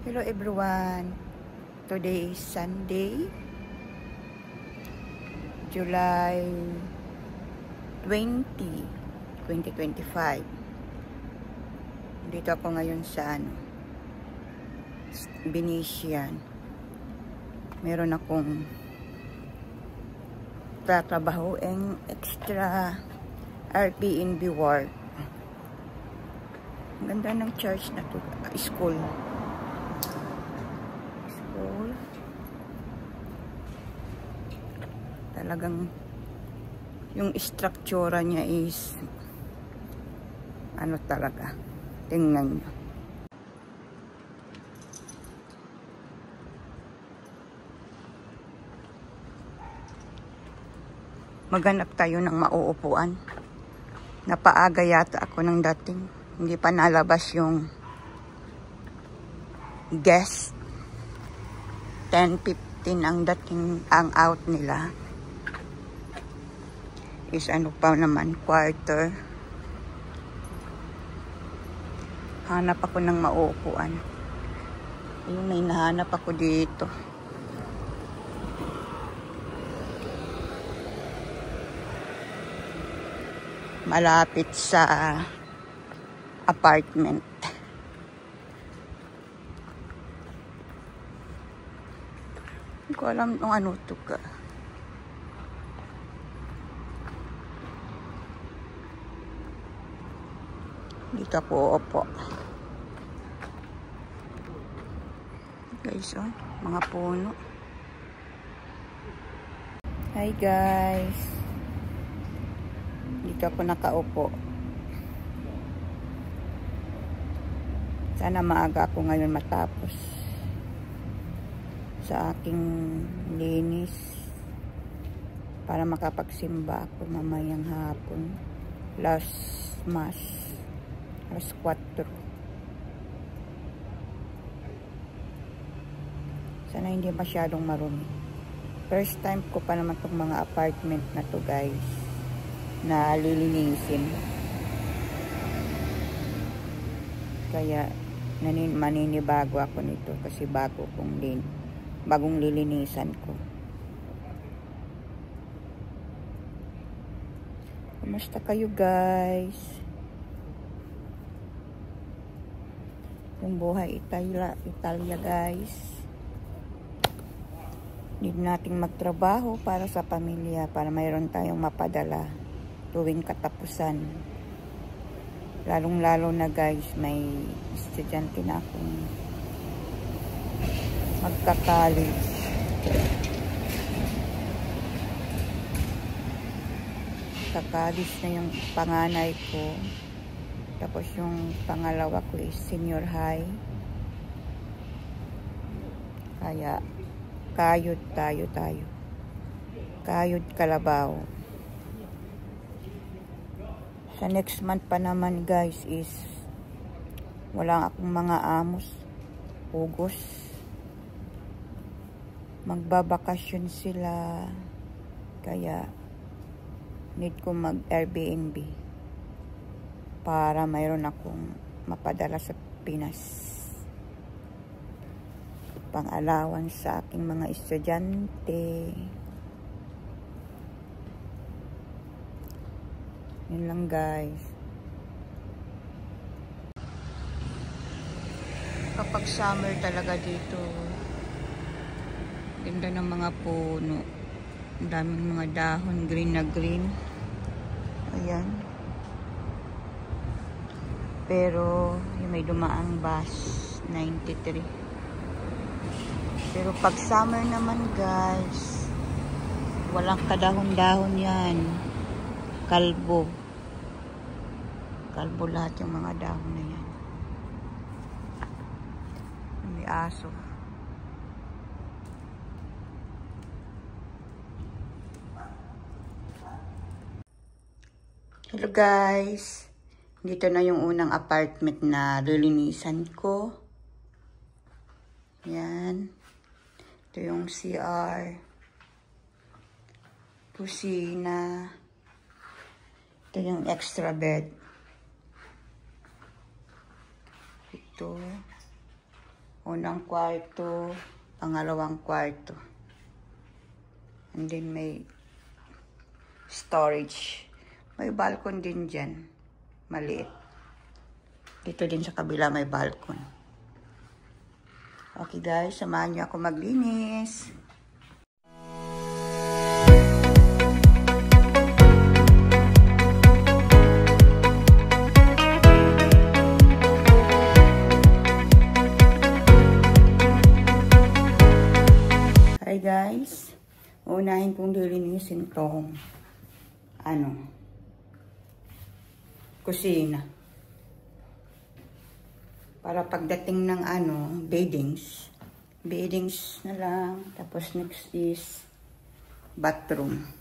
Hello everyone. Today is Sunday, July 20, 2025. Dito ako ngayon sa Venetian. Meron akong tatrabahoing extra Airbnb work. Ang ganda ng church na to, school. Talagang yung structure niya is ano talaga, tingnan nyo. Maghanap tayo ng mauupuan. Napaaga yata ako ng dating, hindi pa nalabas yung guest. 10:15 ang dating, ang out nila is ano pa naman, quarter. Hanap ako ng mauupuan. Yung may nahanap ako dito. Malapit sa apartment. Hindi ko alam kung ano ito ka. Dito ako opo. Guys, oh, mga puno. Hi guys. Dito ako nakaupo. Sana maaga ako ngayon matapos sa aking linis para makapagsimba ako mamayang hapon. Last mass. Alas 4. Sana hindi masyadong marumi. First time ko pa naman itong mga apartment na to guys, na lilinisin. Kaya maninibago ako nito kasi bagong lilinisan ko. Kumusta kayo guys? Yung buhay Italia guys. Need nating magtrabaho para sa pamilya, para mayroon tayong mapadala tuwing katapusan. Lalong-lalo na guys, may estudyante na akong magka-college. Ka-college na yung panganay ko. Tapos yung pangalawa ko is senior high. Kaya kayod tayo. Kayod kalabaw. Sa next month pa naman guys is wala akong mga amos. Ugos. Magbabakasyon sila. Kaya need ko mag-Airbnb para mayroon akong mapadala sa Pinas. Pang-alawan sa aking mga estudyante. Yun lang guys. Kapag summer talaga dito, ganda ng mga puno. Ang daming mga dahon, green na green. Ayan. Pero yung may dumaang bus 93. Pero pag summer naman guys, walang kadahon-dahon yan. Kalbo lahat yung mga dahon na yan. May aso. Hello guys. Dito na yung unang apartment na lilinisan ko. Yan. Ito yung CR. Kusina. Ito yung extra bed. Ito. Unang kwarto, pangalawang kwarto. And then may storage. May balcony din dyan. Maliit. Dito din sa kabila may balcony. Okay guys, samahan niyo ako maglinis. Hi guys, uunahin kong lilinisin tong kusina. Para pagdating ng beddings na lang. Tapos next is bathroom.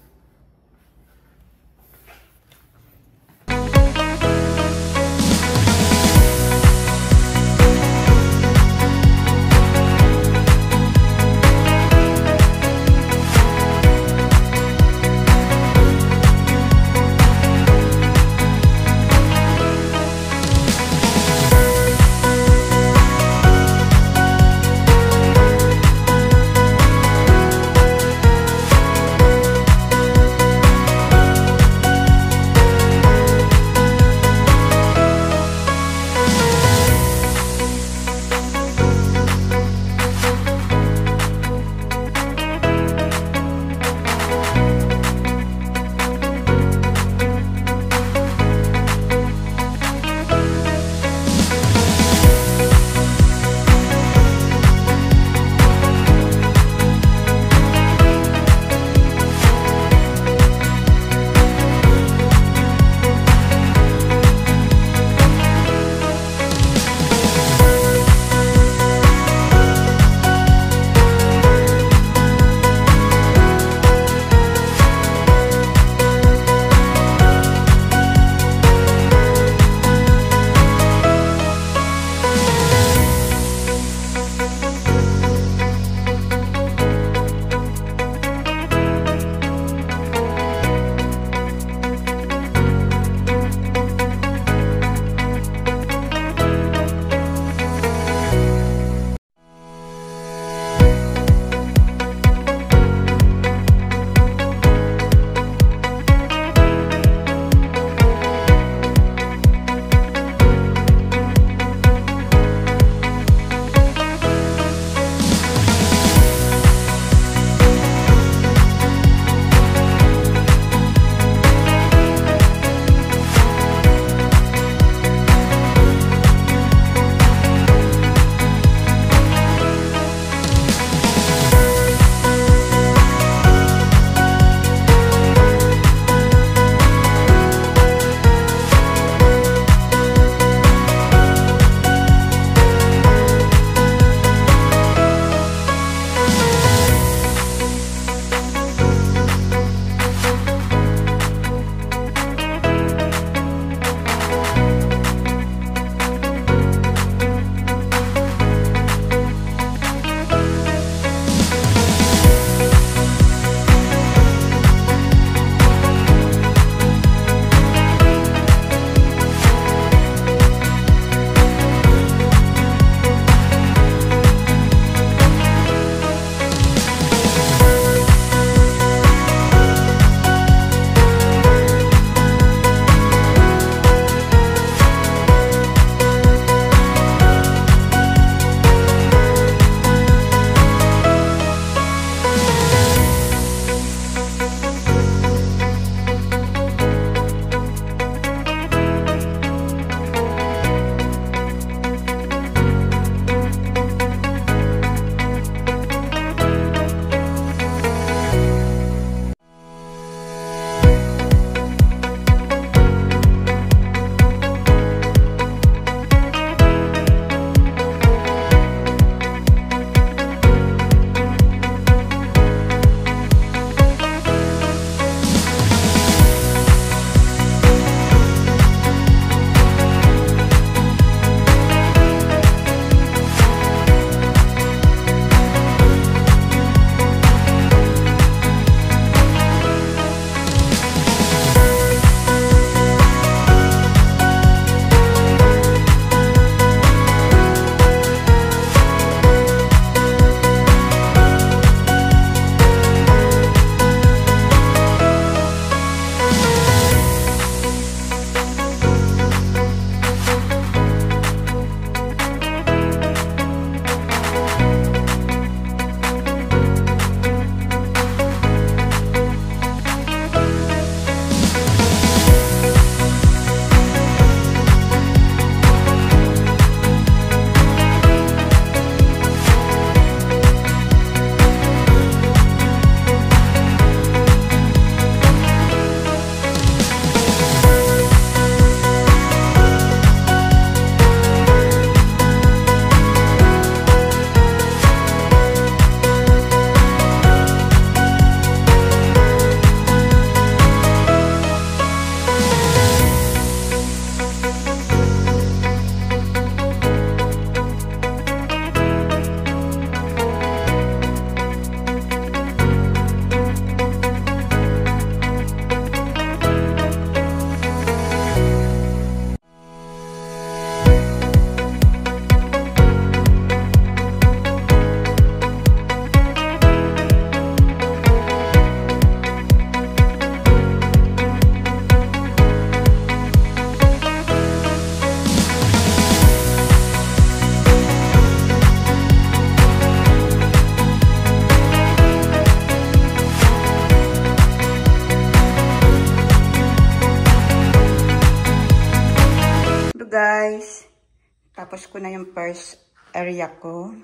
Natapos ko na yung first area ko.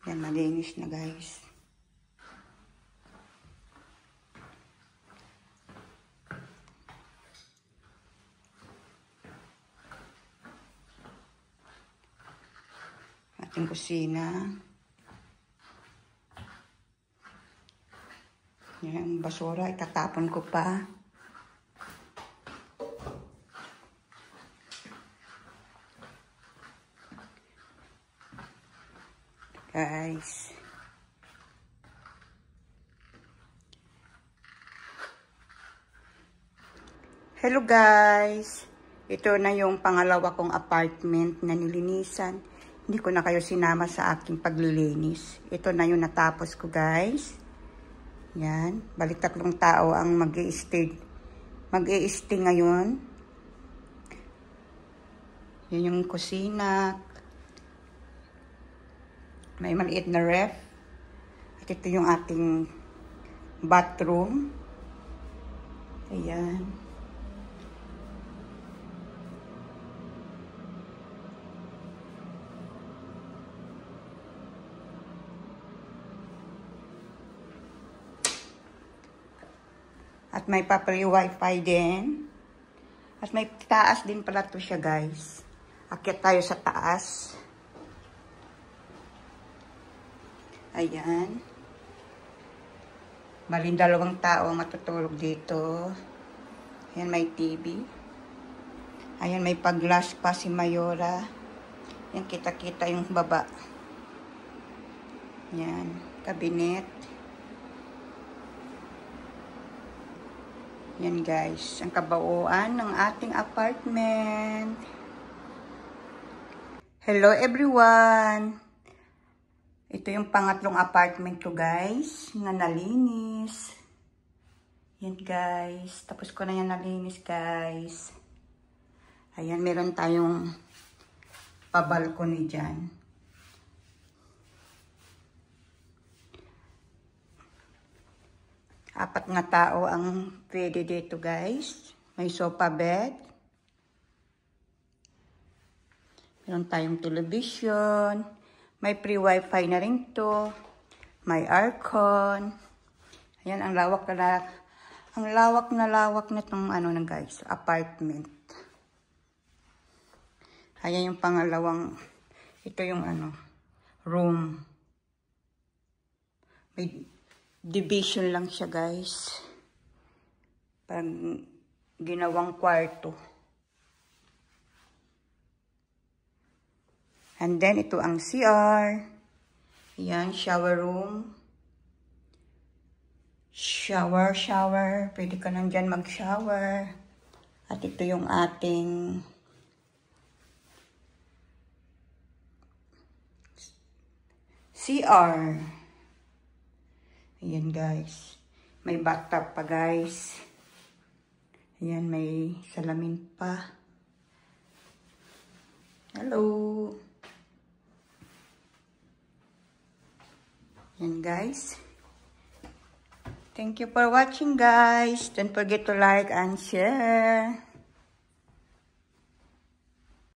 Yan, malinis na guys. Ating kusina. Yan, basura, itatapon ko pa. Guys. Hello guys. Ito na yung pangalawa kong apartment na nilinisan. Hindi ko na kayo sinama sa aking paglilinis. Ito na yung natapos ko guys. Yan. Balik 3 tao ang mag-i-stay ngayon. Yan yung kusina. May maliit na ref. At ito yung ating bathroom. Ayan. At may pa-free wifi din. At may taas din pala to siya guys. Akyat tayo sa taas. Ayan. Maling 2 tao ang matutulog dito. Ayan, may TV. Ayan, may pag-glass pa si Mayora. Ayan, kita-kita yung baba. Ayan, kabinet. Ayan guys, ang kabauan ng ating apartment. Hello everyone! Ito yung pangatlong apartment ko guys, na nalinis. Yan guys, tapos ko na yan nalinis guys. Ayan, meron tayong pa-balcony dyan. Apat na tao ang pwede dito guys. May sofa bed. Meron tayong television. May free wifi na rin to. May aircon. Ayan, ang lawak na lawak na itong ano na guys, apartment. Ayan yung pangalawang, ito yung ano, room. May division lang siya guys. Parang ginawang kwarto. And then, ito ang CR. Ayan, shower room. Shower. Pwede ka nandyan mag-shower. At ito yung ating CR. Ayan guys. May bathtub pa guys. Ayan, may salamin pa. Hello. Yan guys. Thank you for watching guys. Don't forget to like and share.